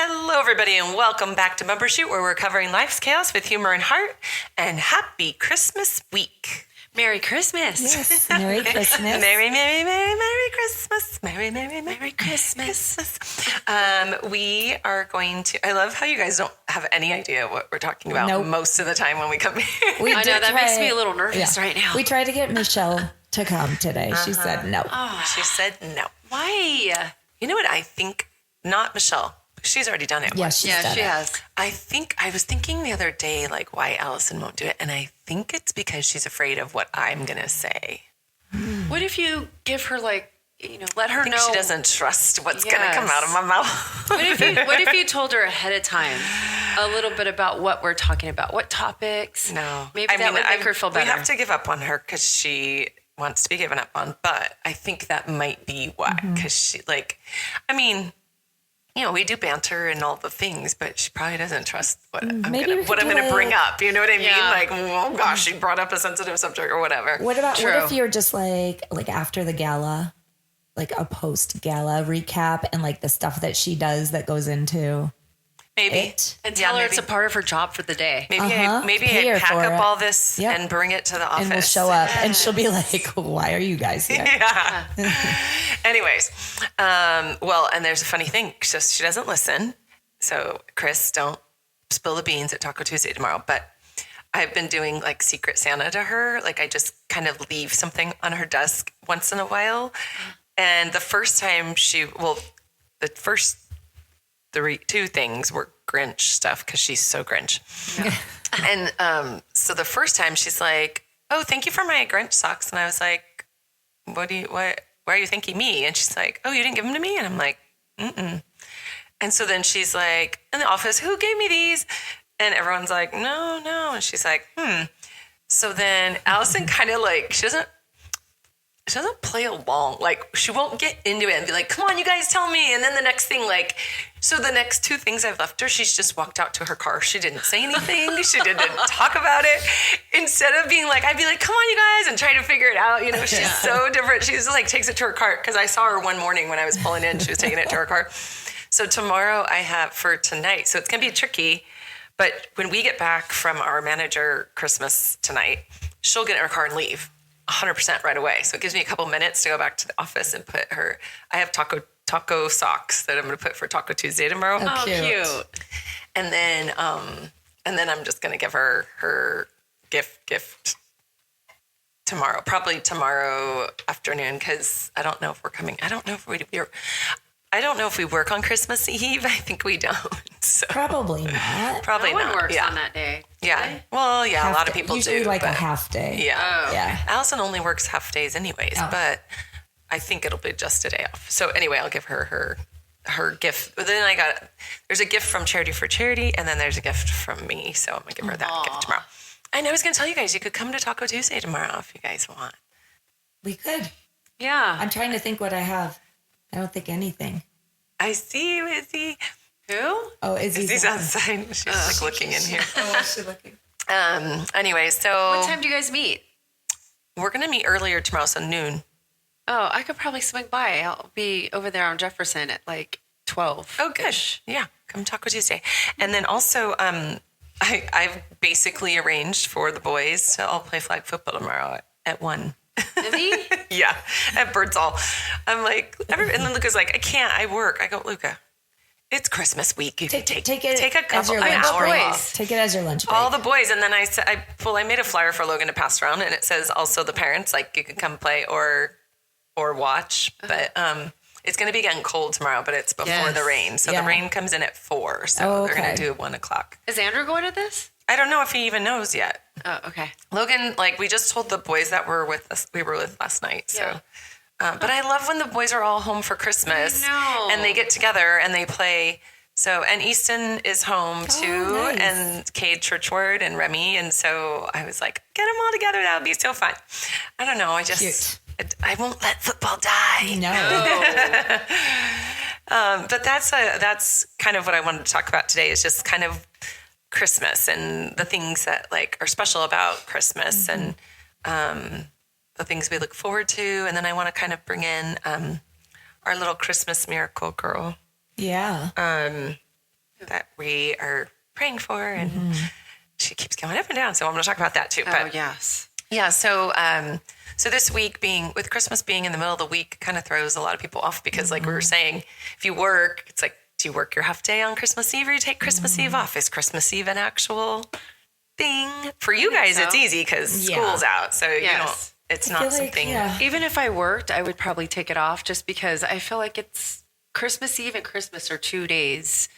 Hello, everybody, and welcome back to Bumbershoot, where we're covering life's chaos with humor and heart. And happy Christmas week. Merry Christmas. Yes, Merry Christmas. Merry, Merry, Merry, Merry Christmas. Merry, Merry, Merry Christmas. We are going to, I love how you guys don't have any idea what we're talking about most of the time when we come here. I know, that makes me a little nervous right now. We tried to get Michelle to come today. She said no. Oh, she said no. Why? You know what I think? Not Michelle. She's already done it. Yes, she has. I was thinking the other day, like, why Allison won't do it. And I think it's because she's afraid of what I'm going to say. What if you give her, like, let her know? She doesn't trust what's going to come out of my mouth. What if you told her ahead of time a little bit about what we're talking about? What topics? No. Maybe that would make her feel better. We have to give up on her because she wants to be given up on. But I think that might be why. Because she, we do banter and all the things, but she probably doesn't trust what I'm going to bring up. You know what I mean? Yeah. Like, oh gosh, she brought up a sensitive subject or whatever. What if you're just like after the gala, like a post-gala recap and like the stuff that she does that goes into it? And tell her it's a part of her job for the day. Maybe I pack up all this and bring it to the office. And we'll show up and she'll be like, why are you guys here? Yeah. Anyways, and there's a funny thing. She doesn't listen. So Chris, don't spill the beans at Taco Tuesday tomorrow. But I've been doing like Secret Santa to her. Like I just kind of leave something on her desk once in a while. And the first time two things were Grinch stuff because she's so Grinch. Yeah. And so the first time she's like, oh, thank you for my Grinch socks. And I was like, why are you thanking me? And she's like, oh, you didn't give them to me? And I'm like, mm-mm. And so then she's like, in the office, who gave me these? And everyone's like, no. And she's like, So then Allison kind of like, she doesn't play along. Like, she won't get into it and be like, come on, you guys tell me. And then the next thing, so the next two things I've left her, she's just walked out to her car. She didn't say anything. She didn't talk about it. Instead of being like, I'd be like, come on, you guys, and try to figure it out. She's so different. She's like, takes it to her car. Because I saw her one morning when I was pulling in, she was taking it to her car. So tomorrow I have for tonight. So it's going to be tricky. But when we get back from our manager Christmas tonight, she'll get in her car and leave. 100% right away. So it gives me a couple minutes to go back to the office and put her, I have taco socks that I'm going to put for Taco Tuesday tomorrow. Oh, cute. And then I'm just going to give her gift tomorrow, probably tomorrow afternoon. Cause I don't know if we're coming. I don't know if we work on Christmas Eve. I think we don't. So. Probably not. Probably no one not. works on that day. Yeah. Well, yeah, a lot of people usually do. Like a half day. Yeah. Oh. Yeah. Allison only works half days anyways, but I think it'll be just a day off. So anyway, I'll give her gift. But then there's a gift from Charity for Charity, and then there's a gift from me. So I'm going to give her that gift tomorrow. And I was going to tell you guys, you could come to Taco Tuesday tomorrow if you guys want. We could. Yeah. I'm trying to think what I have. I don't think anything. I see you, Izzy. Who? Oh, Izzy's outside. She's looking in here. Oh, what's she looking? Anyway, so what time do you guys meet? We're going to meet earlier tomorrow, so noon. Oh, I could probably swing by. I'll be over there on Jefferson at like 12. Oh, good. Yeah, come Taco Tuesday. And then also, I've basically arranged for the boys to all play flag football tomorrow at 1. Izzy? Yeah, at Birdsall. I'm like, and then Luca's like, I can't, I work. I go, Luca, it's Christmas week. You can take a couple hours off. Take it as your lunch break. All the boys. And then I said, I made a flyer for Logan to pass around, and it says also the parents, like you can come play or watch. But it's going to be getting cold tomorrow, but it's before the rain. So the rain comes in at 4. So they're going to do 1 o'clock. Is Andrew going to this? I don't know if he even knows yet. Oh, okay. Logan, we just told the boys that we were with last night. So, but I love when the boys are all home for Christmas and they get together and they play. So, and Easton is home too, nice. And Cade Churchward and Remy. And so I was like, get them all together. That would be so fun. I don't know. I won't let football die. No. But that's kind of what I wanted to talk about today, is just kind of Christmas and the things that are special about Christmas, and the things we look forward to. And then I want to kind of bring in our little Christmas miracle girl. Yeah. that we are praying for, and she keeps going up and down. So I'm going to talk about that too. But yes. Yeah. So, so this week with Christmas being in the middle of the week kind of throws a lot of people off because like we were saying, if you work, it's like, do you work your half day on Christmas Eve or you take Christmas Eve off? Is Christmas Eve an actual thing? For you guys, it's easy because school's out. So you don't, it's not something. Even if I worked, I would probably take it off just because I feel like it's Christmas Eve and Christmas are 2 days.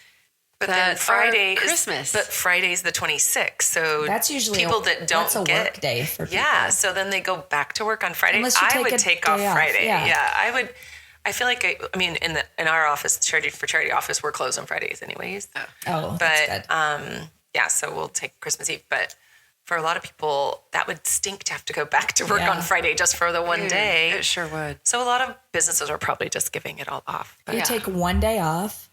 But then Friday Christmas. But Friday's the 26th. So that's usually people that don't that's a get work day for people. Yeah. So then they go back to work on Friday. I would take off Friday. Yeah. I would. I feel like I mean in our office, charity office, we're closed on Fridays anyways. Oh, but that's good. Yeah, so we'll take Christmas Eve. But for a lot of people, that would stink to have to go back to work on Friday just for the one day. It sure would. So a lot of businesses are probably just giving it all off. But you take one day off,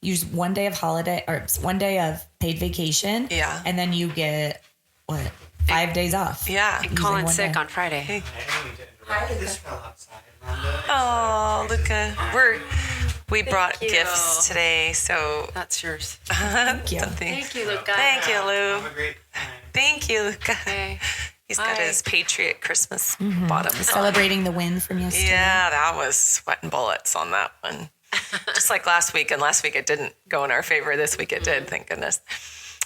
use 1 day of holiday or 1 day of paid vacation. Yeah. And then you get 5 days off. Yeah. And call in sick on Friday. I didn't mean to interrupt. This fell outside, Rhonda. Oh, Luca. We brought gifts today, so That's yours. Thank you. Thank you, Luca. Thank you, Lou. Have a great time. Thank you, Luca. Hey. He's got his Patriot Christmas bottoms on. Celebrating the win from yesterday. Yeah, that was sweating bullets on that one. Just like last week, and last week it didn't go in our favor. This week it did, thank goodness.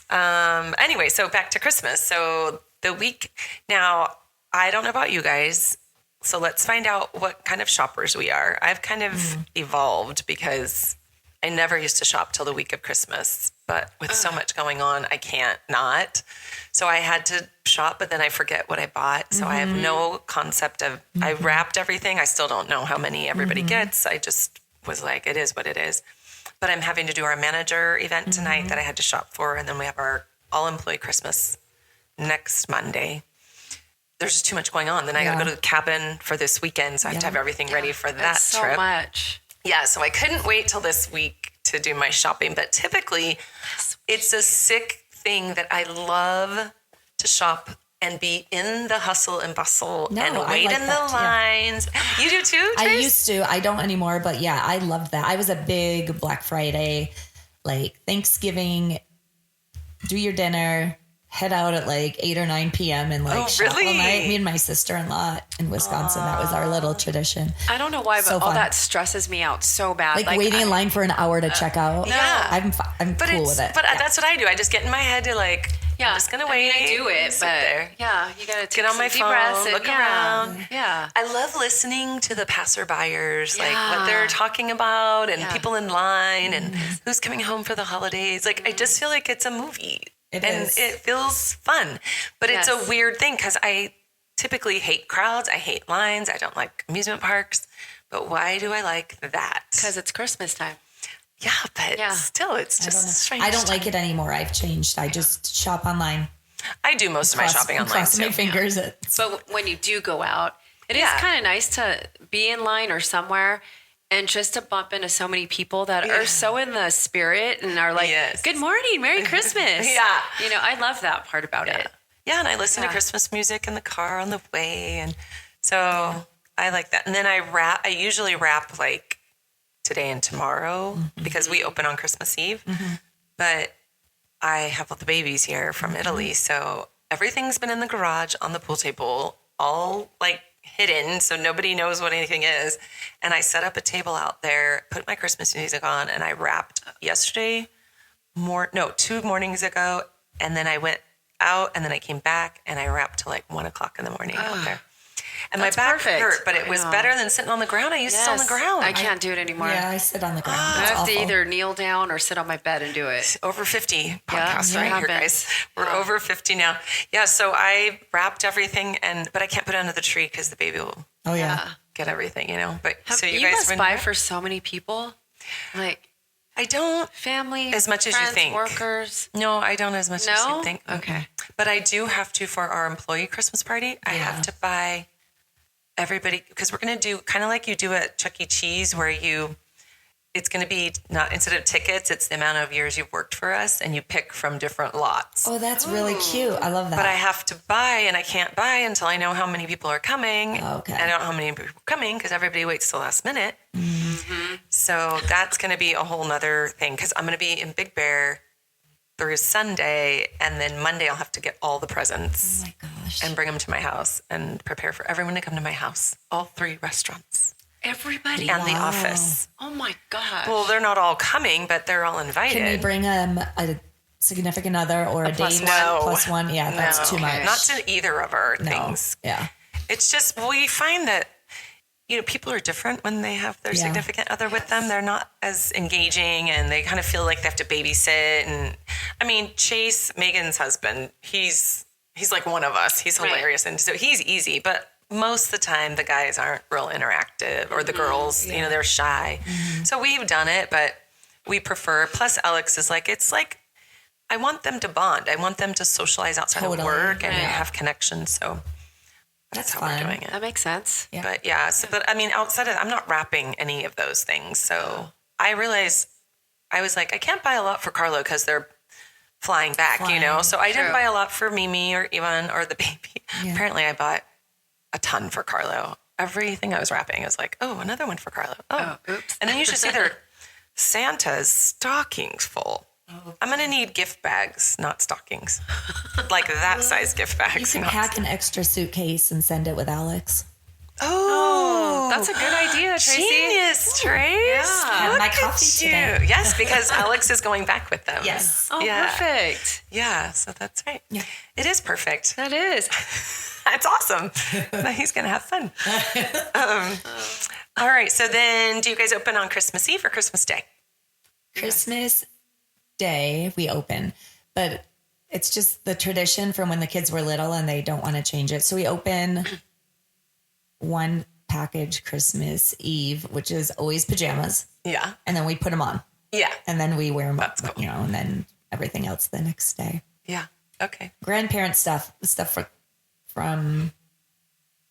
Anyway, so back to Christmas. So the week, now, I don't know about you guys, so let's find out what kind of shoppers we are. I've kind of evolved because I never used to shop till the week of Christmas, but with so much going on, I can't not. So I had to shop, but then I forget what I bought. So I have no concept of, I wrapped everything. I still don't know how many everybody gets. I just was like, it is what it is. But I'm having to do our manager event tonight that I had to shop for. And then we have our all-employee Christmas next Monday. There's just too much going on. Then I got to go to the cabin for this weekend. So I have to have everything ready for that so trip. much. Yeah, so I couldn't wait till this week to do my shopping. But typically, it's a sick thing that I love to shop and be in the hustle and bustle and wait like in that, the lines. You do too, Trace? I used to. I don't anymore, but yeah, I loved that. I was a big Black Friday, like Thanksgiving, do your dinner, head out at like 8 or 9 p.m. and like shop all night. Me and my sister-in-law in Wisconsin, that was our little tradition. I don't know why, but So all fun. that stresses me out so bad. Like waiting in line for an hour to check out. Yeah. I'm cool with it. But that's what I do. I just get in my head to like, I'm just going to wait. I do it, sit but there. yeah, you got to take Get on some my deep phone, breaths and, look around. Yeah. I love listening to the passerbyers, like Yeah. what they're talking about and people in line and who's coming home for the holidays. Like, I just feel like it's a movie. It and is. it feels fun. But it's Yes. a weird thing because I typically hate crowds. I hate lines. I don't like amusement parks. But why do I like that? Because it's Christmas time. Yeah, but still, it's just strange. I don't like it anymore. I've changed. I just shop online. I do most of my shopping online Cross too. my fingers. But when you do go out, it is kind of nice to be in line or somewhere and just to bump into so many people that are so in the spirit and are like, good morning, Merry Christmas. Yeah. You know, I love that part about it. Yeah, and I listen to Christmas music in the car on the way. And so I like that. And then I usually wrap like today and tomorrow because we open on Christmas Eve. But I have all the babies here from Italy. So everything's been in the garage on the pool table, all like hidden. So nobody knows what anything is. And I set up a table out there, put my Christmas music on, and I wrapped yesterday, 2 mornings ago. And then I went out and then I came back and I wrapped till like 1 o'clock in the morning out there. And my back hurt, but it was better than sitting on the ground. I used to sit on the ground. I can't do it anymore. Yeah, I sit on the ground. I It's have to awful. either kneel down or sit on my bed and do it. Over 50 podcasts right here, happens. guys. We're over 50 now. Yeah, so I wrapped everything, but I can't put it under the tree because the baby will Oh, yeah. get everything, you know. But so you you guys must buy for so many people, like I don't family, as much as you friends, think. workers. No, I don't as much as you No? think. Okay. But I do have to for our employee Christmas party. I have to buy everybody because we're going to do kind of like you do at Chuck E. Cheese where it's going to be not instead of tickets, it's the amount of years you've worked for us and you pick from different lots. Oh, that's really cute. I love that. But I have to buy and I can't buy until I know how many people are coming. Okay. I don't know how many people are coming because everybody waits till last minute. So that's going to be a whole nother thing because I'm going to be in Big Bear through Sunday, and then Monday I'll have to get all the presents and bring them to my house and prepare for everyone to come to my house. All 3 restaurants. Everybody? And the office. Oh my gosh. Well, they're not all coming, but they're all invited. Can we bring a significant other or a date? Plus one? Yeah, that's too much. Not to either of our things. Yeah. It's just, we find that, people are different when they have their significant other with them. They're not as engaging and they kind of feel like they have to babysit. And I mean, Chase, Megan's husband, he's like one of us. He's hilarious. And so he's easy, but most of the time the guys aren't real interactive or the girls, they're shy. So we've done it, but we prefer, plus Alex is like, it's like, I want them to bond. I want them to socialize outside of work and have connections. So that's how we're doing it. That makes sense. Yeah. But but I mean, outside of, I'm not wrapping any of those things. So I realized, I was like, I can't buy a lot for Carlo because they're flying back, So I didn't buy a lot for Mimi or Ivan or the baby. Yeah. Apparently I bought a ton for Carlo. Everything I was wrapping, I was like, oh, another one for Carlo. Oh, oops. And then you should see their Santa's stockings full. I'm going to need gift bags, not stockings. Like that size gift bags. You can pack an extra suitcase and send it with Alex. Oh, that's a good idea, Tracy. Genius, Trace. Yeah. Have my coffee today. Yes, because Alex is going back with them. Yes. Oh, perfect. Yeah, so that's right. Yeah. It is perfect. That is. It's awesome. He's going to have fun. All right, so then do you guys open on Christmas Eve or Christmas Day? Christmas Day we open, but it's just the tradition from when the kids were little and they don't want to change it. So we open one package Christmas Eve, which is always pajamas. Yeah. And then we put them on. Yeah. And then we wear them up, cool. and then everything else the next day. Yeah. Okay. Grandparent stuff from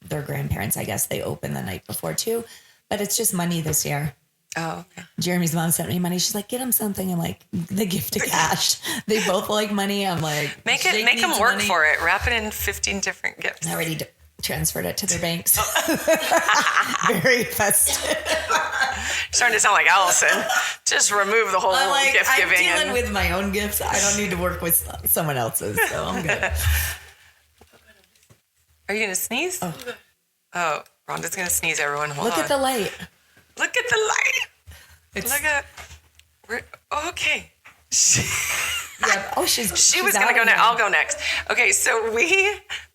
their grandparents, I guess they open the night before too, but it's just money this year. Oh, okay. Jeremy's mom sent me money. She's like, get him something. I'm like, the gift of cash. They both like money. I'm like, make them work for it. Wrap it in 15 different gifts. I already transferred it to their banks. Very festive. Starting to sound like Allison. Just remove the whole gift giving. I'm dealing with my own gifts. I don't need to work with someone else's, so I'm good. Are you going to sneeze? Oh, Rhonda's going to sneeze, everyone. Hold on. Look at the light. Look at the light. Okay. Yeah. Oh, she was going to go next. I'll go next. Okay, so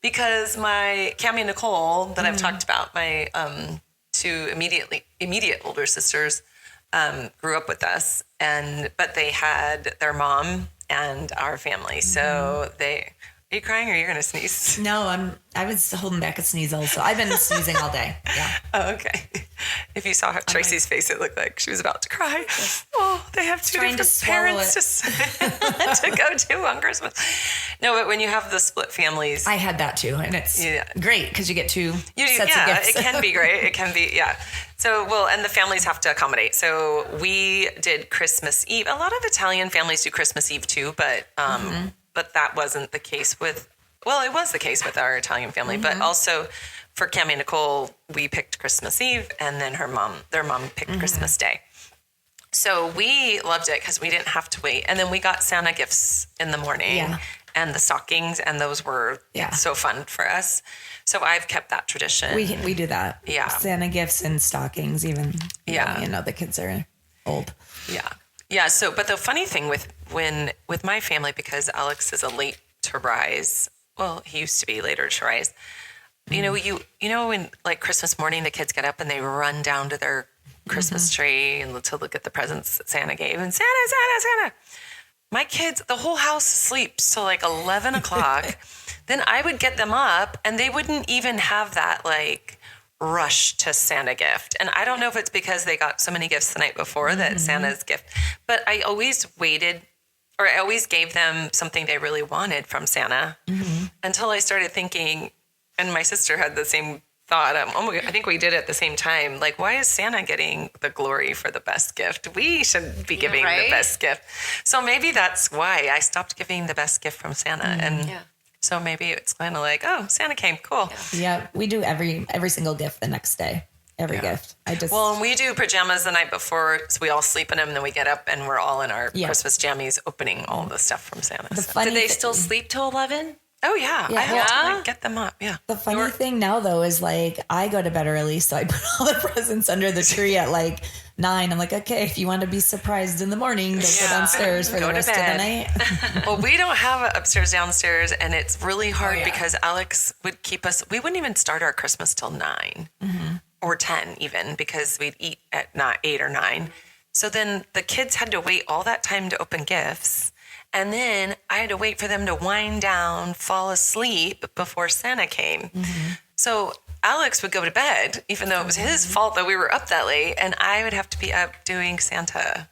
because my Cammie and Nicole that I've talked about, my 2 immediate older sisters grew up with us, but they had their mom and our family. So are you crying or are you going to sneeze? No, I was holding back a sneeze also. I've been sneezing all day. Yeah. Oh, okay. If you saw Tracy's face, it looked like she was about to cry. Oh, they have 2 different parents to go to on Christmas. No, but when you have the split families. I had that too. And it's great because you get 2 sets of gifts. It can be great. It can be, yeah. So, and the families have to accommodate. So we did Christmas Eve. A lot of Italian families do Christmas Eve too, but that wasn't the case it was the case with our Italian family, but also for Cammie and Nicole, we picked Christmas Eve and then their mom picked Christmas Day. So we loved it because we didn't have to wait. And then we got Santa gifts in the morning and the stockings, and those were so fun for us. So I've kept that tradition. We do that. Yeah. Santa gifts and stockings even. Yeah. The kids are old. Yeah. Yeah. So, but the funny thing with my family, because Alex is a late to rise. Well, he used to be later to rise. You know, when like Christmas morning, the kids get up and they run down to their Christmas tree and to look at the presents that Santa gave. And Santa. My kids, the whole house sleeps till like 11 o'clock. Then I would get them up and they wouldn't even have that like rush to Santa gift. And I don't know if it's because they got so many gifts the night before that Santa's gift, but I always waited, or I always gave them something they really wanted from Santa until I started thinking, and my sister had the same thought. I think we did it at the same time. Like, why is Santa getting the glory for the best gift? We should be giving the best gift. So maybe that's why I stopped giving the best gift from Santa. And so maybe it's kind of like, oh, Santa came. Cool. Yeah. We do every single gift the next day. every gift. Well, and we do pajamas the night before, so we all sleep in them, and then we get up and we're all in our Christmas jammies opening all the stuff from Santa. Did they still sleep till 11? Oh, yeah. I have to like, get them up. Yeah. The funny thing now, though, is like I go to bed early, so I put all the presents under the tree at like 9. I'm like, okay, if you want to be surprised in the morning, go downstairs for the rest of the night. Well, we don't have an upstairs, downstairs, and it's really hard because Alex would keep us. We wouldn't even start our Christmas till 9 or 10 even, because we'd eat at 8 or 9. So then the kids had to wait all that time to open gifts. And then I had to wait for them to wind down, fall asleep before Santa came. So Alex would go to bed, even though it was his fault that we were up that late. And I would have to be up doing Santa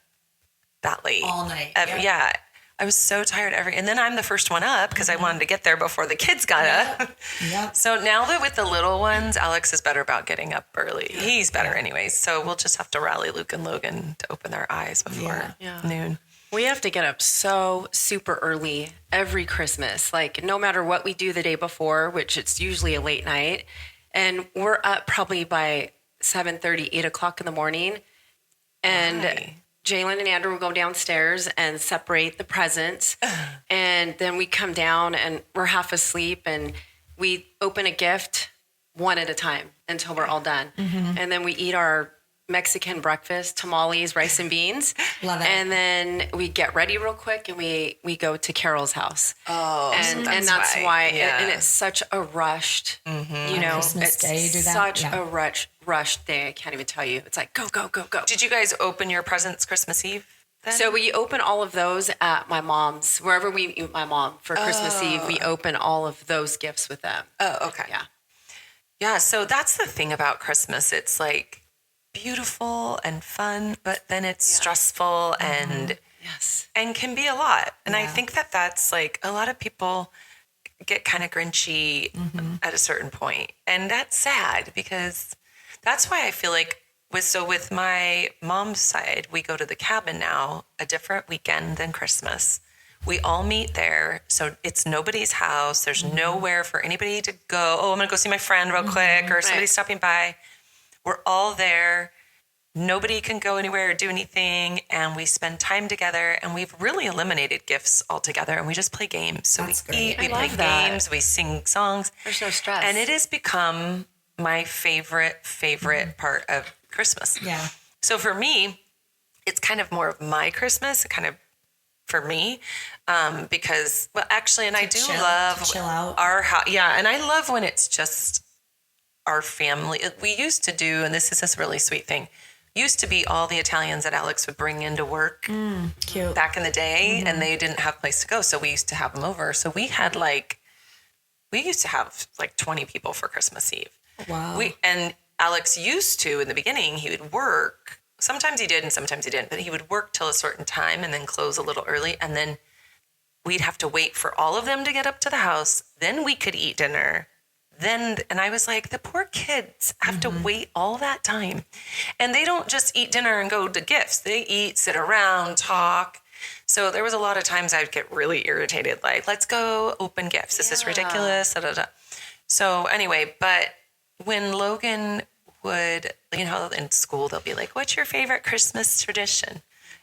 that late. All night. Yeah. I was so tired and then I'm the first one up because I wanted to get there before the kids got up. Yeah. So now that with the little ones, Alex is better about getting up early. He's better anyways. So we'll just have to rally Luke and Logan to open their eyes before noon. We have to get up so super early every Christmas. Like no matter what we do the day before, which it's usually a late night, and we're up probably by 7:30, 8 o'clock in the morning. And Jalen and Andrew will go downstairs and separate the presents. And then we come down and we're half asleep and we open a gift one at a time until we're all done. And then we eat our Mexican breakfast, tamales, rice and beans. Love it. And then we get ready real quick and we go to Carol's house. Oh, and that's why and it's such a rushed, you know, Christmas it's Day, you do that? such a rushed day. I can't even tell you. It's like, go, go, go, go. Did you guys open your presents Christmas Eve then? So we open all of those at my mom's, wherever we meet my mom for Christmas Eve, we open all of those gifts with them. Oh, okay. Yeah. Yeah, so that's the thing about Christmas. It's like beautiful and fun, but then it's stressful and can be a lot. And I think that that's like a lot of people get kind of grinchy at a certain point. And that's sad because that's why I feel like with my mom's side, we go to the cabin now a different weekend than Christmas. We all meet there. So it's nobody's house. There's nowhere for anybody to go. Oh, I'm going to go see my friend real quick or somebody's stopping by. We're all there. Nobody can go anywhere or do anything. And we spend time together. And we've really eliminated gifts altogether. And we just play games. So we eat, we play games, we sing songs. There's no stress. And it has become my favorite part of Christmas. Yeah. So for me, it's kind of more of my Christmas, kind of for me, because, well, actually, and I do love chill out. our house. Yeah. And I love when it's just our family. We used to do, and this is this really sweet thing, used to be all the Italians that Alex would bring into work Cute. back in the day, and they didn't have a place to go. So we used to have them over. So we used to have like 20 people for Christmas Eve. Wow. And Alex used to, in the beginning, he would work. Sometimes he did and sometimes he didn't, but he would work till a certain time and then close a little early. And then we'd have to wait for all of them to get up to the house. Then we could eat dinner. And I was like, the poor kids have to wait all that time. And they don't just eat dinner and go to gifts. They eat, sit around, talk. So there was a lot of times I'd get really irritated, like, let's go open gifts. This is ridiculous. Da, da, da. So anyway, but when Logan would, you know, in school, they'll be like, what's your favorite Christmas tradition?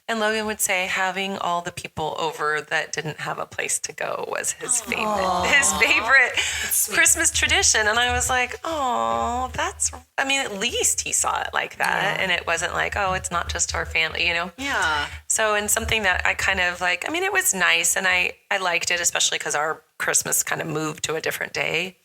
And Logan would say having all the people over that didn't have a place to go was his favorite Christmas tradition. And I was like, oh, at least he saw it like that. Yeah. And it wasn't like, oh, it's not just our family, you know? Yeah. So, and something that I kind of like, it was nice and I liked it, especially because our Christmas kind of moved to a different day.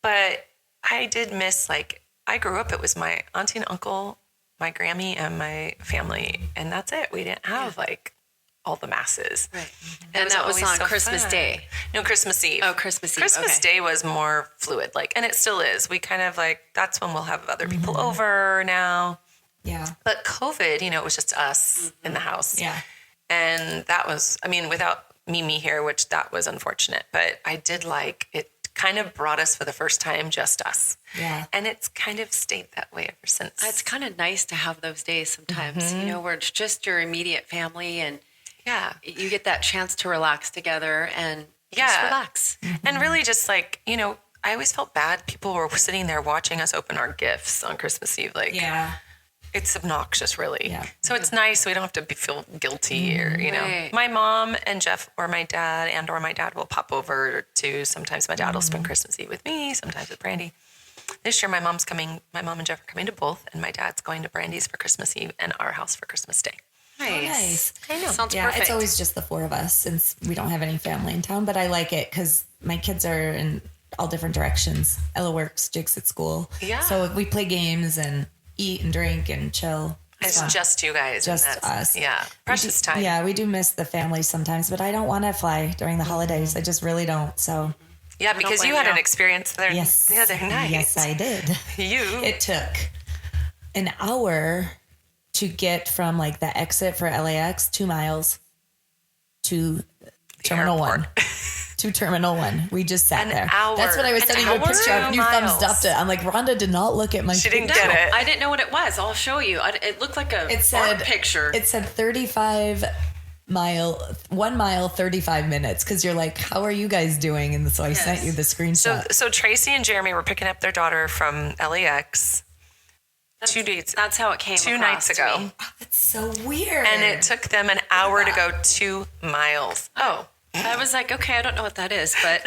But I did miss, like, I grew up, it was my auntie and uncle, my Grammy, and my family, and that's it. We didn't have, like, all the masses. Right. And that was on Christmas Day? No, Christmas Eve. Oh, Christmas Eve. Christmas Day was more fluid, like, and it still is. We kind of, like, that's when we'll have other people over now. Yeah. But COVID, it was just us in the house. Yeah. And that was, without Mimi here, which that was unfortunate, but I did like it. Kind of brought us for the first time, just us. Yeah. And it's kind of stayed that way ever since. It's kind of nice to have those days sometimes, where it's just your immediate family and you get that chance to relax together and just relax. And really just like, I always felt bad. People were sitting there watching us open our gifts on Christmas Eve. Like, it's obnoxious, really. Yeah. So it's nice. We don't have to feel guilty or, you know. Right. My mom and Jeff or my dad will pop over too. Sometimes my dad will spend Christmas Eve with me, sometimes with Brandy. This year, my mom and Jeff are coming to both, and my dad's going to Brandy's for Christmas Eve and our house for Christmas Day. Nice. I know. Sounds perfect. It's always just the four of us since we don't have any family in town, but I like it because my kids are in all different directions. Ella works, Jake's at school. Yeah. So we play games and eat and drink and chill. It's just you guys. Just us. Yeah. Precious time. Yeah, we do miss the family sometimes, but I don't want to fly during the holidays. I just really don't. So. Yeah, because you had an experience the other night. Yes, I did. It took an hour to get from like the exit for LAX, 2 miles to Terminal 1. To Terminal 1. We just sat there. Hour. That's what I was sending you a picture of. And you thumbs upped it. I'm like, Rhonda did not look at my She didn't get it. I didn't know what it was. I'll show you. It looked like a art picture. It said 1 mile, 35 minutes. Because you're like, how are you guys doing? And so I sent you the screenshot. So Tracy and Jeremy were picking up their daughter from LAX. That's how it came 2 nights ago. Oh, that's so weird. And it took them an hour to go 2 miles. Oh. I was like, okay, I don't know what that is, but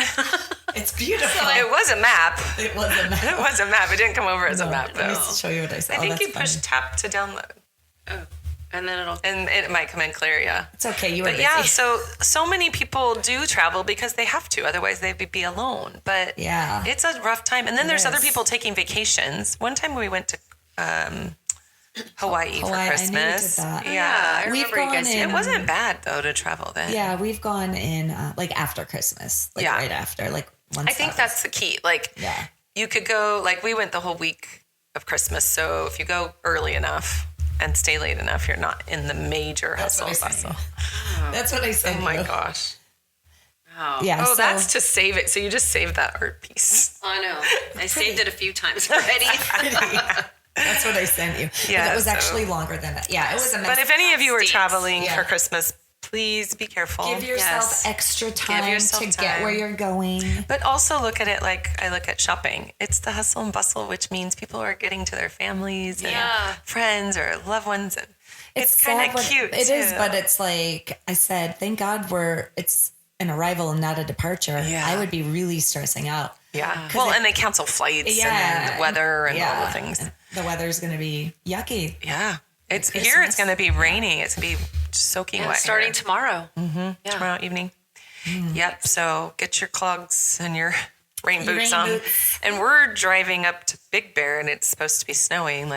it's beautiful. It was a map. It was a map. It was a map. It didn't come over as a map, though. Let me show you what I saw. I think you push tap to download. Oh. And then and it might come in clear, yeah. It's okay. You were busy. Yeah, so many people do travel because they have to. Otherwise, they'd be alone. But it's a rough time. And then there's other people taking vacations. One time we went to Hawaii for Christmas. I remember you guys. It wasn't bad though to travel then. Yeah, we've gone in like after Christmas, right after, like once. I think that's the key. Like, you could go. Like, we went the whole week of Christmas. So if you go early enough and stay late enough, you're not in the major hustle bustle. That's what I said. Oh my gosh. Oh. Yeah. Oh, that's to save it. So you just saved that art piece. I know. I saved it a few times already. That's what I sent you. Yeah, but it was actually longer than that. Yeah, it was a mess. But if any of you are traveling for Christmas, please be careful. Give yourself extra time to get where you're going. But also look at it like I look at shopping. It's the hustle and bustle, which means people are getting to their families and friends or loved ones. And it's kind of cute. It is, but it's like I said, thank God it's an arrival and not a departure. Yeah. I would be really stressing out. Yeah. Well, and they cancel flights and the weather and all the things. The weather's going to be yucky. Yeah. It's going to be raining. It's going to be soaking wet. Starting tomorrow. Mm-hmm. Yeah. Tomorrow evening. Yep. So get your clogs and your rain boots on. And we're driving up to Big Bear and it's supposed to be snowing.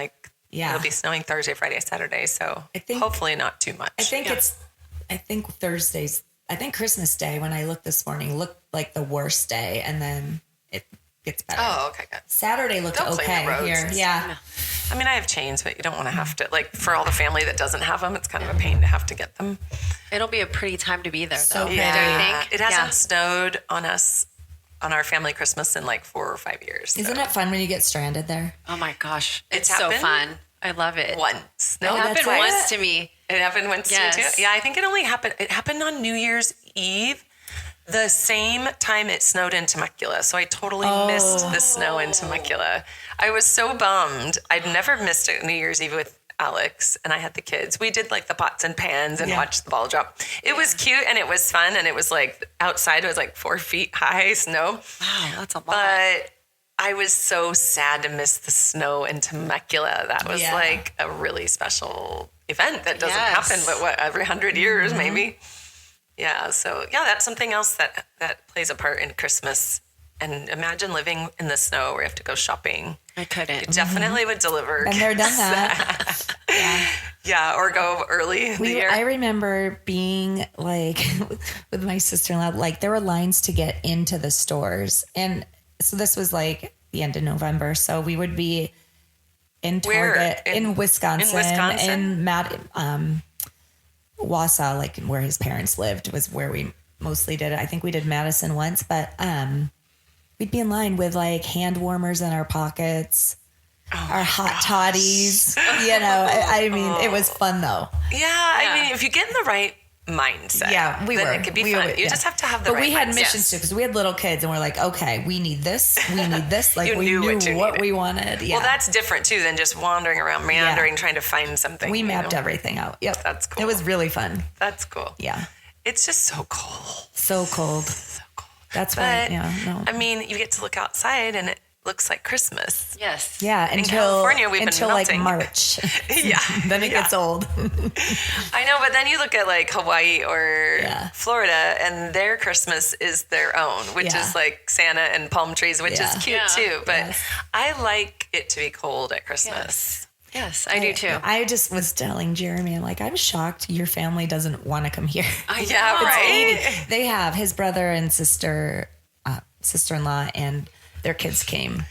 It'll be snowing Thursday, Friday, Saturday. So hopefully not too much. I think Christmas Day, when I looked this morning, looked like the worst day. And then it gets better. Oh, okay, good. Saturday looked okay here. Yeah. I mean, I have chains, but you don't want to have to, for all the family that doesn't have them, it's kind of a pain to have to get them. It'll be a pretty time to be there, though. So pretty. I think. It hasn't snowed on us, on our family Christmas in 4 or 5 years. Isn't it fun when you get stranded there? Oh my gosh. It's so fun. I love it. Once. No, it happened once to me. It happened once to you too? Yeah, I think it happened on New Year's Eve. The same time it snowed in Temecula. So I totally missed the snow in Temecula. I was so bummed. I'd never missed a New Year's Eve with Alex and I had the kids. We did the pots and pans and watched the ball drop. It was cute and it was fun. And it was outside, it was 4 feet high snow. Wow, that's a lot. But I was so sad to miss the snow in Temecula. That was a really special event that doesn't happen, but every 100 years maybe. Yeah, so that's something else that plays a part in Christmas. And imagine living in the snow where you have to go shopping. I couldn't. It definitely would deliver. I've never done that. Yeah, or go early in the year. I remember being with my sister-in-law, there were lines to get into the stores. And so this was the end of November. So we would be in Target in Wisconsin. In Wausau, where his parents lived, was where we mostly did it. I think we did Madison once, but we'd be in line with hand warmers in our pockets, our hot toddies. I mean, it was fun though. Yeah, I mean, if you get in the right mindset. Yeah, we then were. It could be we fun. were, You just have to have the right But we had mindset. missions too, because we had little kids and we're like, okay, we need this. We need this. Like You we knew knew what you what needed. we wanted. Yeah. Well, that's different too than just wandering around, meandering, trying to find something. we mapped everything out. Yep. That's cool. It was really fun. That's cool. Yeah. It's just so cold. So cold. So cold. That's why, But, yeah, no. I mean, you get to look outside and it looks like Christmas. Yes. Yeah, California, we've been until like melting. March. Yeah. Then it gets old. I know, but then you look at like Hawaii or Florida and their Christmas is their own, which is like Santa and palm trees, which is cute too. But I like it to be cold at Christmas. Yes, I do too. I just was telling Jeremy, I'm like, I'm shocked your family doesn't want to come here. Yeah, right. They have his brother and sister-in-law and their kids came,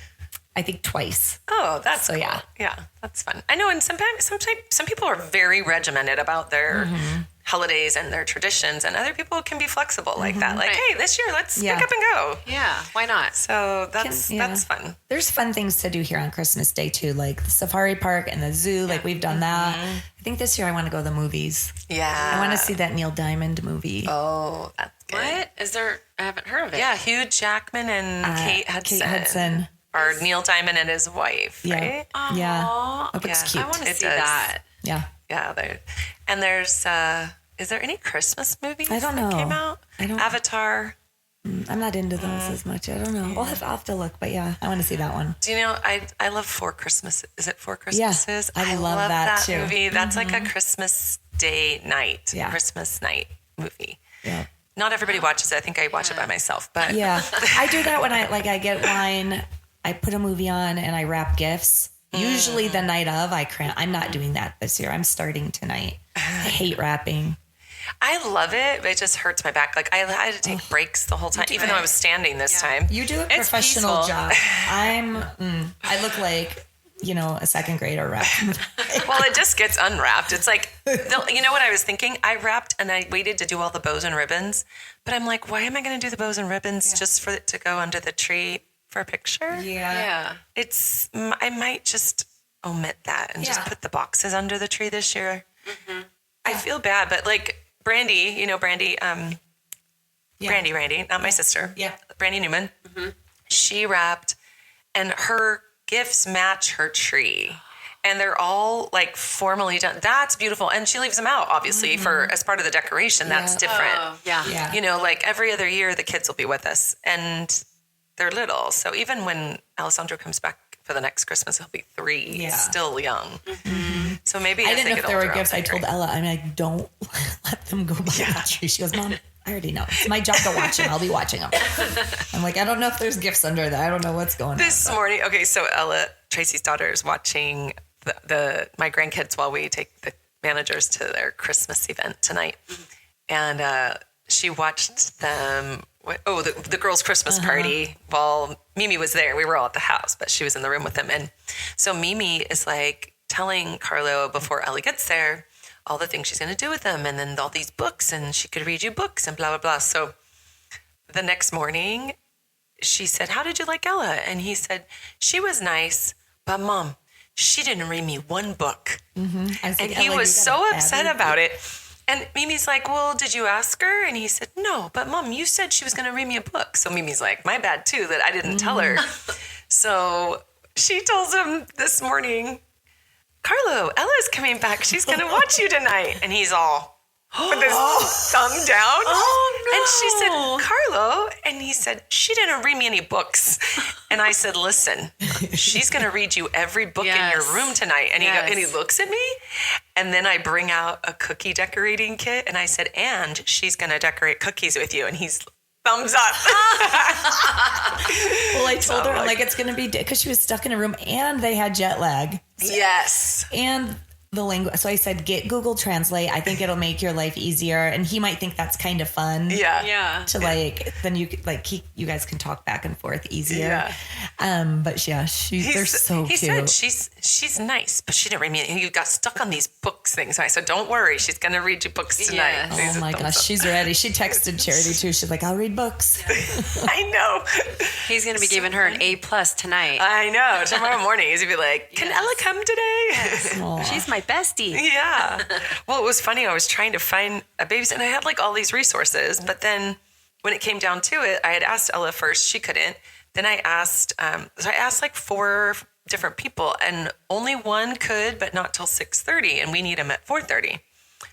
I think, twice. Oh, that's So, cool. yeah. Yeah, that's fun. I know, and sometimes some people are very regimented about their holidays and their traditions, and other people can be flexible like that. Like, hey, this year let's pick up and go. Yeah, why not? So that's fun. There's fun things to do here on Christmas Day too, like the safari park and the zoo. Like we've done that. I think this year I want to go to the movies. Yeah, I want to see that Neil Diamond movie. Oh, that's good. What is there? I haven't heard of it. Yeah, Hugh Jackman and Kate Hudson. Or Neil Diamond and his wife, right? Yeah. That looks cute. I want to It see does. that. Yeah. Yeah, and there's is there any Christmas movies I don't that know. came out? I don't- Avatar. I'm not into those as much. I don't know. I'll have to look, but yeah, I want to see that one. Do you know I love Four Christmas? Is it Four Christmases? I love that too. movie. That's like a Christmas Day night, Christmas night movie. Yeah. Not everybody watches it. I think I watch it by myself, but Yeah. I do that when I get wine, I put a movie on and I wrap gifts. Usually the night of, I'm not doing that this year. I'm starting tonight. I hate wrapping. I love it, but it just hurts my back. Like I had to take breaks the whole time, even though I was standing this time. You do a It's professional peaceful. job. I look like, a second grader wrapping. Well, it just gets unwrapped. It's like, you know what I was thinking? I wrapped and I waited to do all the bows and ribbons, but I'm like, why am I going to do the bows and ribbons just for it to go under the tree for a picture? Yeah. I might just omit that and just put the boxes under the tree this year. Mm-hmm. I feel bad, but like Brandy, Brandy, Brandy, not my sister. Yeah. Brandy Newman. Mm-hmm. She wrapped and her gifts match her tree. And they're all like formally done. That's beautiful. And she leaves them out, obviously, as part of the decoration. That's different. Oh, yeah. Like every other year, the kids will be with us and they're little. So even when Alessandro comes back for the next Christmas, he'll be 3. Yeah. Still young. Mm-hmm. So maybe I as didn't they know get if there were older, gifts. I'll I told decorate. Ella, I'm like, don't let them go by the tree. She goes, Mom, I already know. It's my job to watch them. I'll be watching them. I'm like, I don't know if there's gifts under that. I don't know what's going on. This morning, okay, so Ella, Tracy's daughter, is watching my grandkids while we take the managers to their Christmas event tonight. And she watched them, the girls' Christmas party while Mimi was there. We were all at the house, but she was in the room with them. And so Mimi is like telling Carlo before Ellie gets there all the things she's going to do with them and then all these books and she could read you books and blah, blah, blah. So the next morning she said, how did you like Ella? And he said, she was nice, but Mom, she didn't read me one book. Mm-hmm. And he was so upset about it. And Mimi's like, well, did you ask her? And he said, no, but Mom, you said she was going to read me a book. So Mimi's like, my bad too, that I didn't tell her. So she tells him this morning, Carlo, Ella's coming back. She's going to watch you tonight. And he's all with his thumb down. Oh, no. And she said, Carlo. And he said, she didn't read me any books. And I said, listen, she's going to read you every book in your room tonight. And he looks at me. And then I bring out a cookie decorating kit. And I said, and she's going to decorate cookies with you. And he's thumbs up. Well, I told her, I'm like, it's going to be, because she was stuck in a room and they had jet lag. Yes. And the language. So I said, get Google Translate. I think it'll make your life easier. And he might think that's kind of fun. Yeah. To then you you guys can talk back and forth easier. But yeah, they're so he cute. said she's nice, but she didn't read me. You got stuck on these books things. And I said, don't worry, she's gonna read you books tonight. Yes. Oh my gosh, she's ready. She texted Charity too. She's like, I'll read books. I know. He's going to be giving her an A+ tonight. I know. Tomorrow morning he's gonna be like, can Ella come today? She's my my bestie. Yeah. Well, it was funny. I was trying to find a babysitter, and I had like all these resources, but then when it came down to it, I had asked Ella first. She couldn't. Then I asked, so I asked like 4 different people, and only one could, but not till 6:30, and we need them at 4:30.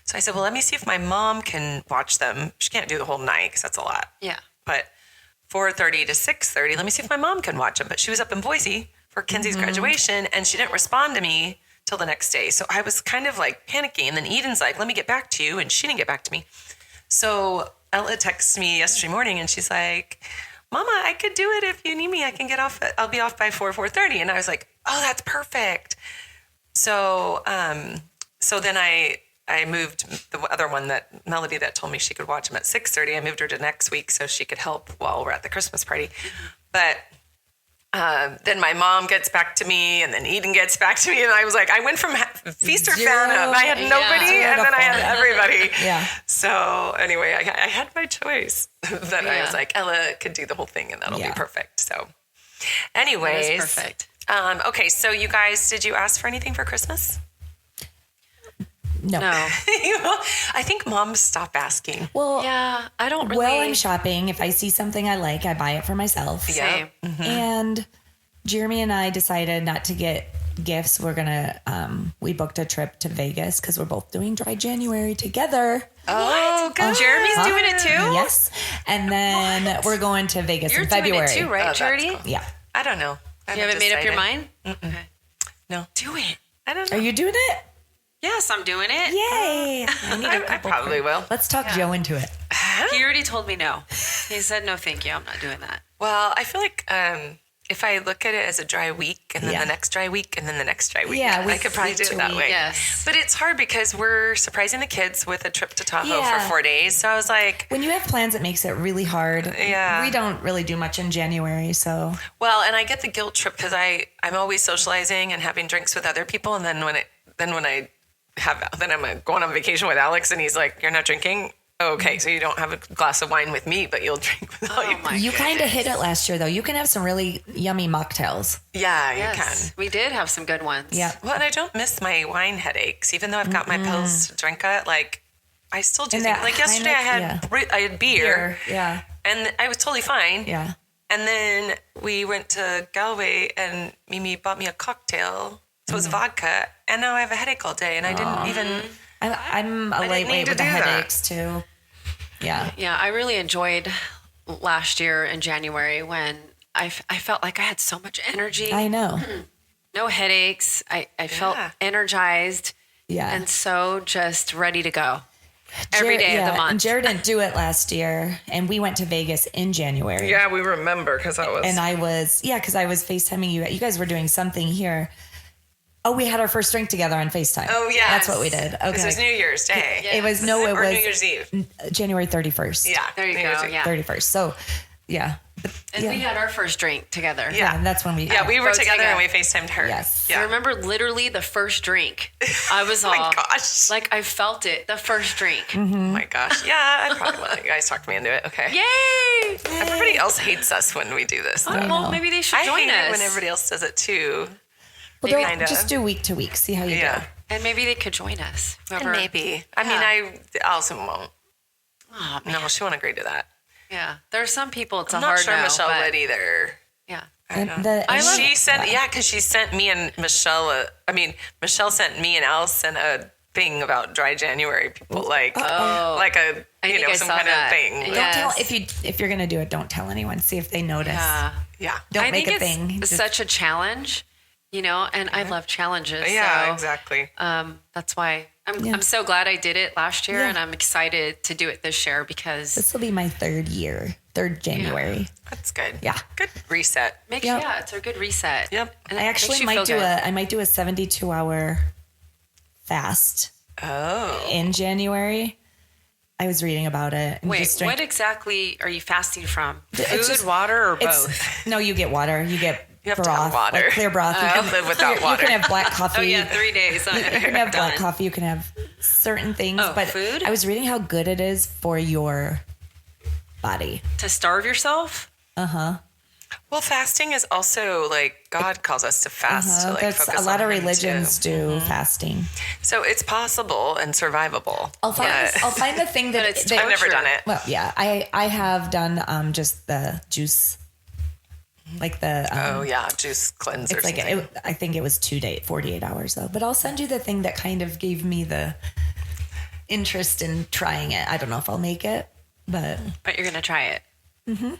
So I said, well, let me see if my mom can watch them. She can't do the whole night because that's a lot. Yeah. But 4:30 to 6:30, let me see if my mom can watch them. But she was up in Boise for Kenzie's graduation, and she didn't respond to me till the next day. So I was kind of like panicking. And then Eden's like, let me get back to you. And she didn't get back to me. So Ella texts me yesterday morning, and she's like, Mama, I could do it if you need me. I can get off. I'll be off by 4:30. And I was like, oh, that's perfect. So, so then I moved the other one, that Melody that told me she could watch him at 6:30. I moved her to next week so she could help while we're at the Christmas party. But then my mom gets back to me, and then Eden gets back to me, and I was like, I went from feast or famine. I had nobody, and then I had everybody. Yeah. So anyway, I had my choice. Then I was like, Ella could do the whole thing, and that'll be perfect. So, anyways, That is perfect. Okay, so you guys, did you ask for anything for Christmas? No. I think moms stop asking. Well, Yeah, I don't really. while I'm shopping, if I see something I like, I buy it for myself. Same. And Jeremy and I decided not to get gifts. We're gonna we booked a trip to Vegas because we're both doing dry January together. Oh, good. Jeremy's doing it too? Yes. And then we're going to Vegas You're in February. doing it too, right, that's Charity? cool. Yeah. I don't know. You haven't made up your decided. mind? Okay. No. Do it. I don't know. Are you doing it? Yes, I'm doing it. Yay. I need a I couple probably will. Let's talk Joe into it. He already told me no. He said, no, thank you. I'm not doing that. Well, I feel like if I look at it as a dry week, and then Yeah. the next dry week, and then the next dry week, Yeah, I could probably do week it to that week. way. Yes. But it's hard because we're surprising the kids with a trip to Tahoe Yeah. for 4 days. So I was like, When you have plans, it makes it really hard. Yeah. We don't really do much in January, so well, and I get the guilt trip because I'm always socializing and having drinks with other people, and then when I'm going on vacation with Alex, and he's like, "You're not drinking." Oh, okay, so you don't have a glass of wine with me, but you'll drink with all your. you kind of hit it last year, though. You can have some really yummy mocktails. Yeah, you Yes. can. We did have some good ones. Yeah. Well, and I don't miss my wine headaches, even though I've got my pills to drink it. Like, I still do And think. that Like yesterday, Heimlich- I had beer, Yeah. and I was totally fine. Yeah. And then we went to Galway, and Mimi bought me a cocktail. So it was vodka, and now I have a headache all day, and I didn't even. I'm a didn't need lightweight to with the do that. headaches, too. Yeah. Yeah, I really enjoyed last year in January when I felt like I had so much energy. I know. No headaches. I felt energized Yeah. and so just ready to go every day of the And month. Jared didn't do it last year, and we went to Vegas in January. Yeah, we remember because that was. And I was, because I was FaceTiming you. You guys were doing something here. Oh, we had our first drink together on FaceTime. Oh, yeah. That's what we did. Because Okay. it was New Year's Day. It was, it Or was New Year's Eve. January 31st. Yeah. There you New go, Year's Eve. yeah. 31st. So, yeah. But, And we had our first drink together. Yeah. and that's when we. Yeah, we were Both together together. and we FaceTimed her. Yes. I Yeah. remember literally the first drink. I was Oh all my gosh. like, I felt it. The first drink. Oh my gosh. Yeah, I probably will. You guys talked me into it. Okay. Yay! Everybody else hates us when we do this, though. Well, maybe they should I join hate us. it when everybody else does it too. Well, Maybe don't- kinda. just do week to week. See how you Yeah. do. And maybe they could join us. Whoever. Maybe. I mean, I also won't. Oh, man. No, she won't agree to that. Yeah. There are some people it's I'm a not hard sure no, Michelle but- would either. Yeah. And She sent, because she sent me and Michelle, Michelle sent me and Allison a thing about dry January people, like a, I think I some saw kind that. of thing. Don't Yes. tell if you're gonna do it. Don't tell anyone. See if they notice. Yeah. Yeah. Don't I make think a it's thing. Just- such a challenge, and I love challenges. Yeah, so, exactly. That's why I'm so glad I did it last year, Yeah. and I'm excited to do it this year because This will be my third January. That's good. Yeah. Good reset. Yep. it's a good reset. Yep. And I it actually makes you might feel do good. I might do a 72-hour fast Oh. in January. I was reading about it. And Wait, just drink- what exactly are you fasting from? It's Food, just- water, or it's- both? No, you get water. You get You have to broth, have water. like clear broth. I can live without water. You can have black coffee. Oh yeah, 3 days. You can have black Done. coffee. You can have certain things. Oh, but food? I was reading how good it is for your body. To starve yourself? Well, fasting is also like God calls us to fast. To like That's focus a lot on of Him, religions too. do fasting. So it's possible and survivable. I'll find the thing that I've never done it. Well, yeah, I have done just the juice, like the juice cleanse or it's like something. I think it was 48 hours though. But I'll send you the thing that kind of gave me the interest in trying it. I don't know if I'll make it, but you're gonna try it. Mm-hmm.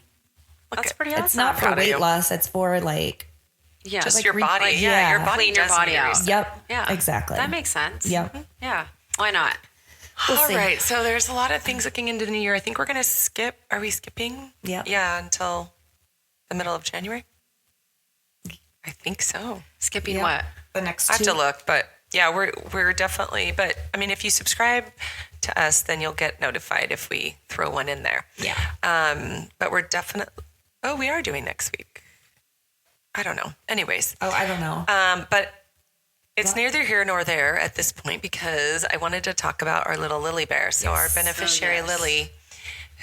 That's pretty awesome. It's not for weight loss. It's for like just like your body. yeah. Your body Clean your body out. Yep. Yeah, Exactly. That makes sense. Yep. Yeah. Why not? We'll All see. right. So there's a lot of things looking into the new year. I think we're going to skip. Are we skipping? Yeah. Yeah, until the middle of January. I think so. Skipping Yeah. what? The next I have two. to look, but yeah, we're definitely. But I mean, if you subscribe to us, then you'll get notified if we throw one in there. Yeah. But we're definitely. Oh, we are doing next week. I don't know. Anyways. Oh, I don't know. But it's neither here nor there at this point because I wanted to talk about our little Lily bear. So our beneficiary Lily,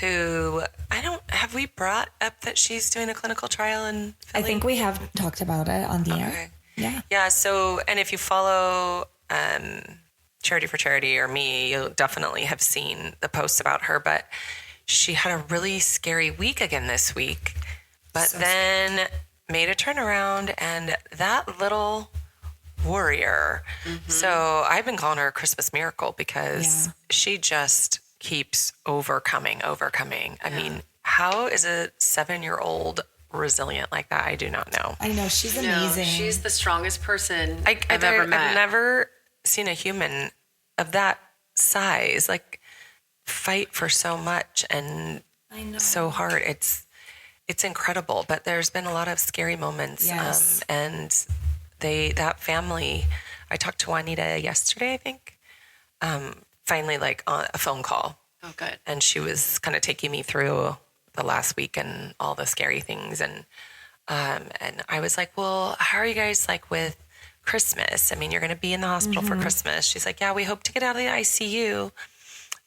who have we brought up that she's doing a clinical trial in Philly? I think we have talked about it on the air. Okay. Yeah. Yeah. So, and if you follow Charity for Charity or me, you'll definitely have seen the posts about her. But she had a really scary week again this week, but then made a turnaround, and that little warrior. Mm-hmm. So I've been calling her a Christmas miracle because she just keeps overcoming. I mean, how is a 7-year-old resilient like that? I do not know. I know. She's amazing. She's the strongest person I've ever met. I've never seen a human of that size like fight for so much and so hard. It's incredible, but there's been a lot of scary moments. Yes. And that family, I talked to Juanita yesterday, I think, finally like on a phone call. Oh, good. And she was kind of taking me through the last week and all the scary things. And I was like, well, how are you guys like with Christmas? I mean, you're going to be in the hospital for Christmas. She's like, yeah, we hope to get out of the ICU.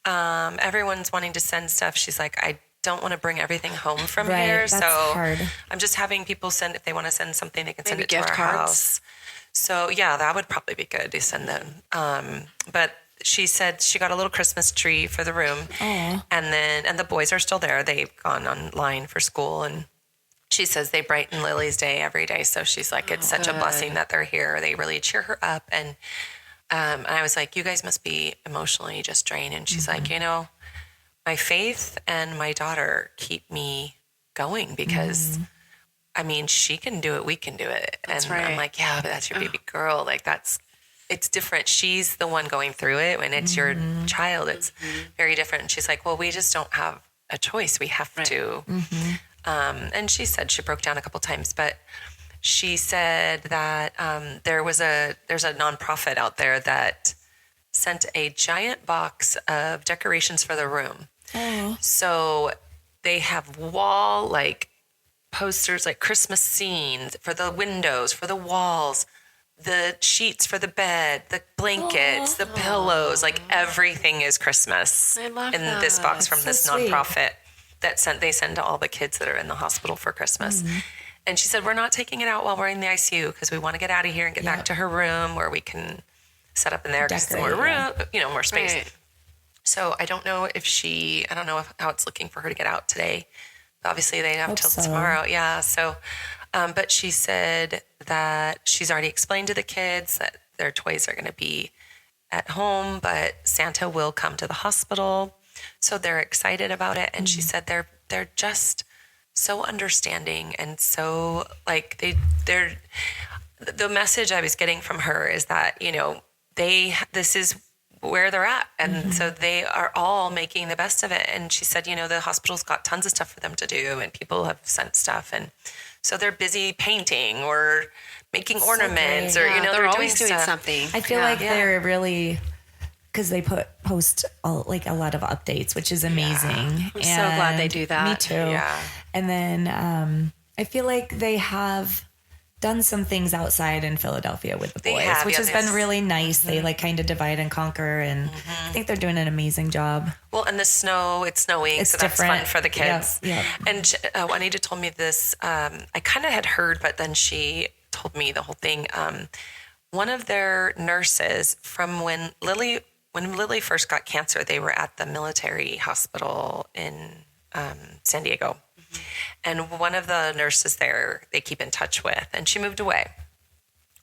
Everyone's wanting to send stuff. She's like, I don't want to bring everything home from here. That's so hard. I'm just having people send, if they want to send something, they can send Maybe it to gift our cards. house. So yeah, that would probably be good to send them. But she said she got a little Christmas tree for the room. Aww. And the boys are still there. They've gone online for school, and she says they brighten Lily's day every day. So she's like, it's such a blessing that they're here. They really cheer her up. And I was like, you guys must be emotionally just drained. And she's like, my faith and my daughter keep me going because, I mean, she can do it. We can do it. That's and I'm right. like, yeah, but that's your baby girl. Like it's different. She's the one going through it. When it's your child, it's very different. And she's like, well, we just don't have a choice. We have to. And she said she broke down a couple times, but she said that there's a nonprofit out there that sent a giant box of decorations for the room. Oh. So they have wall like posters, like Christmas scenes for the windows, for the walls, the sheets for the bed, the blankets, the pillows, like everything is Christmas. I love in this box from this so sweet. nonprofit they send to all the kids that are in the hospital for Christmas. And she said, we're not taking it out while we're in the ICU because we want to get out of here and get back to her room where we can set up in there because more room, more space. Right. So I don't know how it's looking for her to get out today. Obviously they have till tomorrow. Yeah. So, but she said that she's already explained to the kids that their toys are going to be at home, but Santa will come to the hospital. So they're excited about it. And she said they're just so understanding and so like the message I was getting from her is that, this is where they're at. And so they are all making the best of it. And she said, the hospital's got tons of stuff for them to do and people have sent stuff. And so they're busy painting or making ornaments or, they're always doing doing stuff. something. I feel like they're really, because they post a lot of updates, which is amazing. I'm so glad they do that. Me too. Yeah. And then I feel like they have done some things outside in Philadelphia with the boys, which has been really nice. They like kind of divide and conquer, and I think they're doing an amazing job. Well, and it's snowing, so that's fun for the kids. Yep. And Juanita told me this, I kind of had heard, but then she told me the whole thing. One of their nurses from when Lily first got cancer, they were at the military hospital in San Diego. And one of the nurses there, they keep in touch with, and she moved away.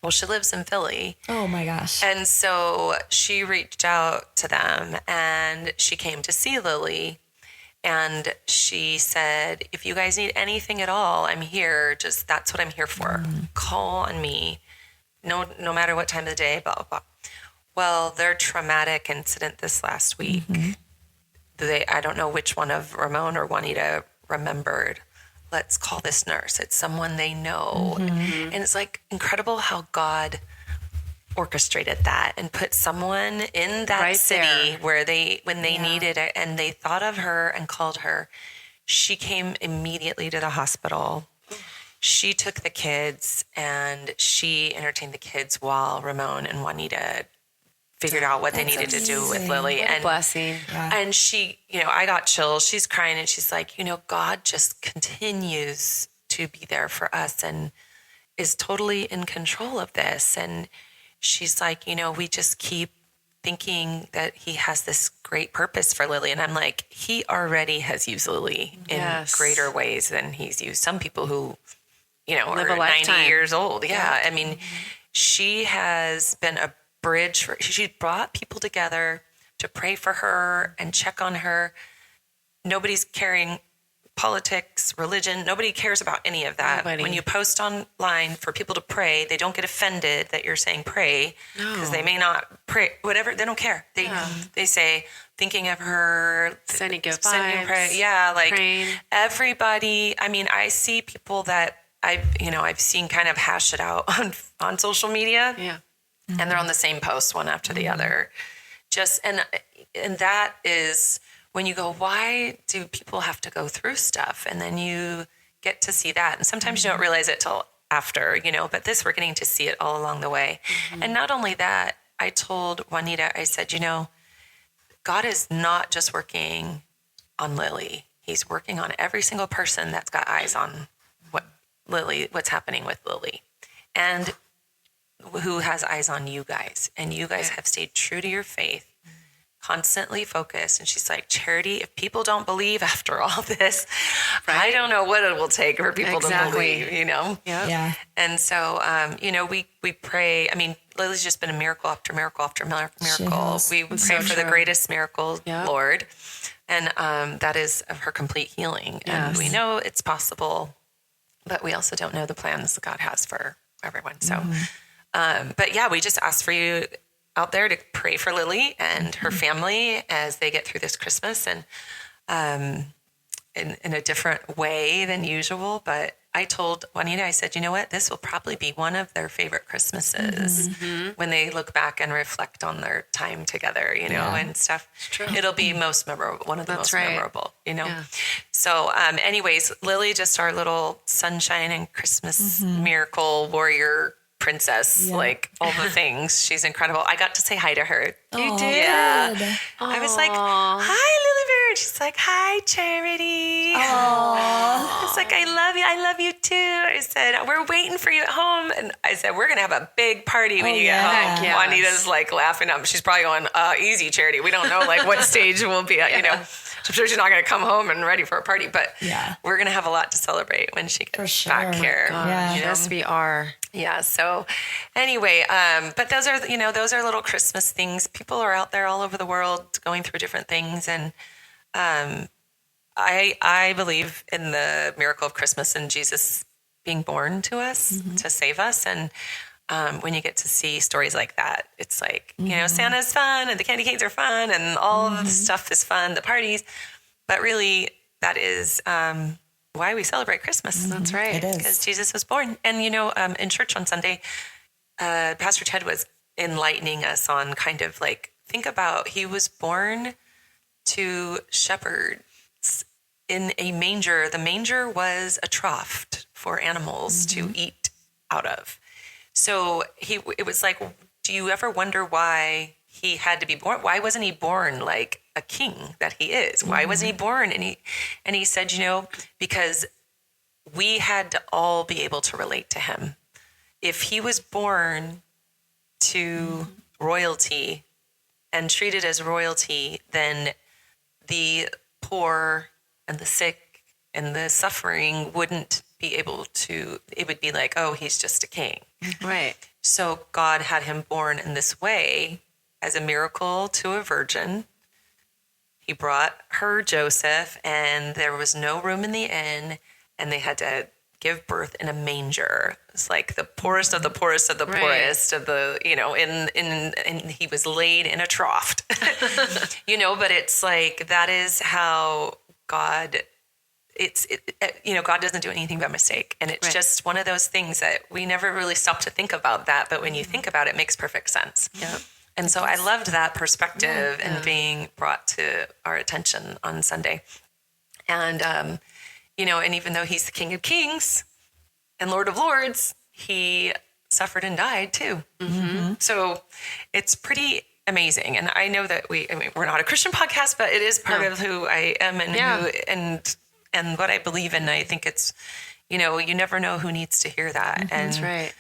Well, she lives in Philly. Oh my gosh. And so she reached out to them, and she came to see Lily. And she said, if you guys need anything at all, I'm here. Just, that's what I'm here for. Call on me. No matter what time of the day, blah, blah, blah. Well, their traumatic incident this last week, I don't know which one of Ramon or Juanita remembered, let's call this nurse. It's someone they know. And it's like incredible how God orchestrated that and put someone in that city where when they needed it, and they thought of her and called her. She came immediately to the hospital. She took the kids and she entertained the kids while Ramon and Juanita figured out what they needed to do with Lily. What a blessing. Yeah. And she, I got chills. She's crying and she's like, God just continues to be there for us and is totally in control of this. And she's like, we just keep thinking that he has this great purpose for Lily. And I'm like, he already has used Lily in greater ways than he's used some people who, are 90 years old. Yeah. I mean, she has been a bridge she brought people together to pray for her and check on her. Nobody's carrying politics, religion. Nobody cares about any of that. When you post online for people to pray, they don't get offended that you're saying pray because they may not pray, whatever. They don't care. They say, thinking of her, sending good vibes, praying. Everybody. I mean, I see people that I've seen kind of hash it out on social media. Yeah. And they're on the same post, one after the other. And that is when you go, why do people have to go through stuff? And then you get to see that. And sometimes you don't realize it till after, but this, we're getting to see it all along the way. And not only that, I told Juanita, I said, God is not just working on Lily. He's working on every single person that's got eyes on what's happening with Lily. And who has eyes on you guys, and you guys have stayed true to your faith, constantly focused. And she's like, Charity, if people don't believe after all this, I don't know what it will take for people to believe, Yeah. And so, we pray. I mean, Lily's just been a miracle after miracle after miracle. We pray for the greatest miracle, Lord. And that is of her complete healing. And we know it's possible, but we also don't know the plans that God has for everyone. So, but yeah, we just ask for you out there to pray for Lily and her family as they get through this Christmas, and in a different way than usual. But I told Juanita, I said, you know what? This will probably be one of their favorite Christmases when they look back and reflect on their time together, and stuff. It'll be most memorable, one of the most memorable, Yeah. So anyways, Lily, just our little sunshine and Christmas miracle warrior princess, like all the things. She's incredible. I got to say hi to her. You did? Yeah. I was like, hi, Lily Bear. She's like, hi, Charity. I was like, I love you. I love you too. I said, we're waiting for you at home. And I said, we're going to have a big party when you get home. Yes. Juanita's like laughing up. She's probably going, easy, Charity. We don't know like what stage we'll be at, I'm sure she's not going to come home and ready for a party, but we're going to have a lot to celebrate when she gets back here. Yes, we are. Yeah. So anyway, but those are little Christmas things. People are out there all over the world going through different things. And I believe in the miracle of Christmas and Jesus being born to us to save us. And when you get to see stories like that, it's like, Santa's fun and the candy canes are fun and all of the stuff is fun, the parties. But really, that is why we celebrate Christmas. That's right. It is. Because Jesus was born. And, in church on Sunday, Pastor Ted was enlightening us on kind of like, think about, he was born to shepherds in a manger. The manger was a trough for animals to eat out of. So it was like, do you ever wonder why he had to be born? Why wasn't he born like a king that he is? Why wasn't he born? And he said, because we had to all be able to relate to him. If he was born to royalty and treated as royalty, then the poor and the sick and the suffering wouldn't be able to, it would be like, oh, he's just a king. Right. So God had him born in this way as a miracle to a virgin. He brought her Joseph, and there was no room in the inn, and they had to give birth in a manger. It's like the poorest of the poorest of the poorest of the, and he was laid in a trough, but it's like, that is how God, God doesn't do anything by mistake. And it's just one of those things that we never really stop to think about that. But when you think about it, it makes perfect sense. Yeah. And so I loved that perspective and being brought to our attention on Sunday. And, and even though he's the King of Kings and Lord of Lords, he suffered and died too. Mm-hmm. So it's pretty amazing. And I know that we're not a Christian podcast, but it is part of who I am and what I believe in. I think it's, you never know who needs to hear that. And that's right.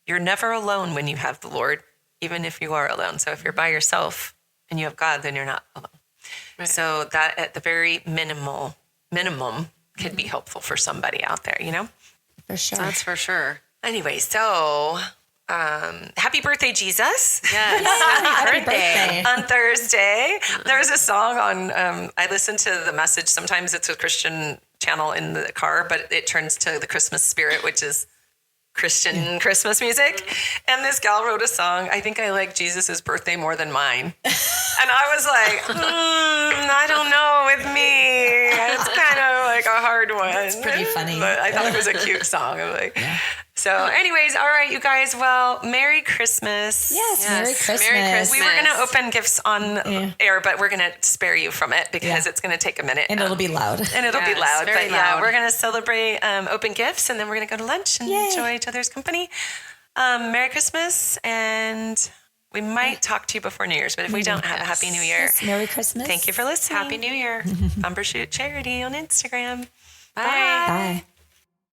You're never alone when you have the Lord, even if you are alone. So if you're by yourself and you have God, then you're not alone. Right. So that at the very minimum could be helpful for somebody out there, For sure. That's for sure. Anyway, so happy birthday, Jesus. Yes. Happy birthday. On Thursday. There's a song on, I listen to the message. Sometimes it's a Christian channel in the car, but it turns to the Christmas spirit, which is Christian Christmas music. And this gal wrote a song, I think I like Jesus's birthday more than mine. And I was like, I don't know with me. It's kind of like a hard one. It's pretty funny. But I thought it was a cute song. I'm like, So anyways, all right, you guys. Well, Merry Christmas. Yes, Merry Christmas. Merry Christmas. We were going to open gifts on air, but we're going to spare you from it because it's going to take a minute. And it'll be loud. And it'll be loud. Very But loud. we're going to celebrate open gifts, and then we're going to go to lunch and enjoy each other's company. Merry Christmas, and we might talk to you before New Year's, but if we don't, have a Happy New Year. Yes, Merry Christmas. Thank you for listening. Happy New Year. Bumbershoot Charity on Instagram. Bye.